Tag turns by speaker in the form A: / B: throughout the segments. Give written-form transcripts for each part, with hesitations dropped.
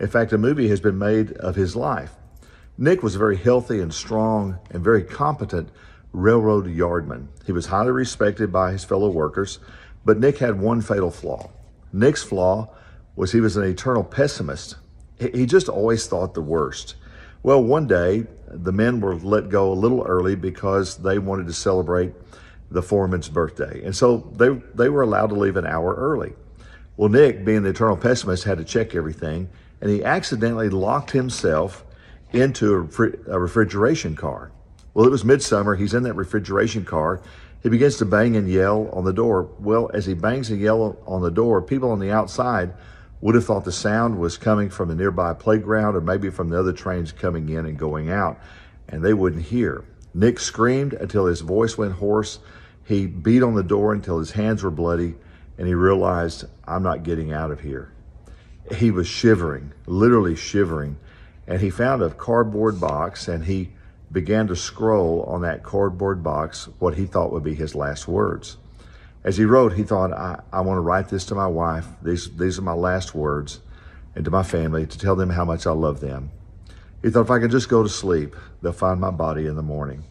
A: In fact, a movie has been made of his life. Nick was a very healthy and strong and very competent railroad yardman. He was highly respected by his fellow workers, but Nick had one fatal flaw. Nick's flaw was he was an eternal pessimist. He just always thought the worst. Well, one day, the men were let go a little early because they wanted to celebrate the foreman's birthday. And so they were allowed to leave an hour early. Well, Nick, being the eternal pessimist, had to check everything, and he accidentally locked himself into a refrigeration car. Well, it was midsummer. He's in that refrigeration car. He begins to bang and yell on the door. Well, as he bangs and yells on the door, people on the outside would have thought the sound was coming from a nearby playground or maybe from the other trains coming in and going out, and they wouldn't hear. Nick screamed until his voice went hoarse. He beat on the door until his hands were bloody, and he realized, I'm not getting out of here. He was shivering, literally shivering, and he found a cardboard box, and he began to scroll on that cardboard box what he thought would be his last words. As he wrote, he thought, I want to write this to my wife. These are my last words, and to my family, to tell them how much I love them. He thought, if I could just go to sleep, they'll find my body in the morning.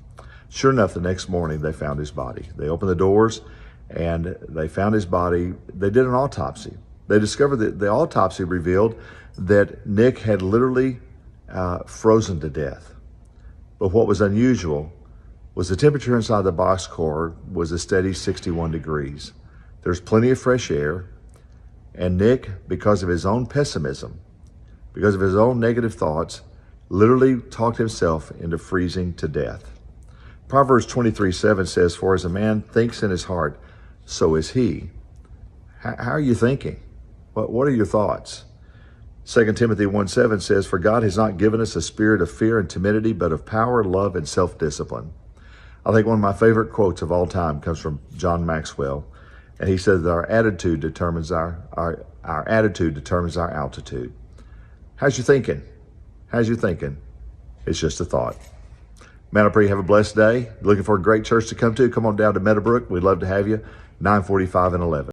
A: Sure enough, the next morning, they found his body. They opened the doors, and they found his body. They did an autopsy. They discovered that the autopsy revealed that Nick had literally frozen to death. But what was unusual was the temperature inside the boxcar was a steady 61 degrees. There's plenty of fresh air, and Nick, because of his own pessimism, because of his own negative thoughts, literally talked himself into freezing to death. Proverbs 23:7 says, for as a man thinks in his heart, so is he. How are you thinking? What are your thoughts? 2 Timothy 1:7 says, for God has not given us a spirit of fear and timidity, but of power, love, and self-discipline. I think one of my favorite quotes of all time comes from John Maxwell, and he said that our attitude determines our attitude determines our altitude. How's you thinking? How's you thinking? It's just a thought. Man, I pray you have a blessed day. Looking for a great church to come to? Come on down to Meadowbrook. We'd love to have you. 9:45 and 11.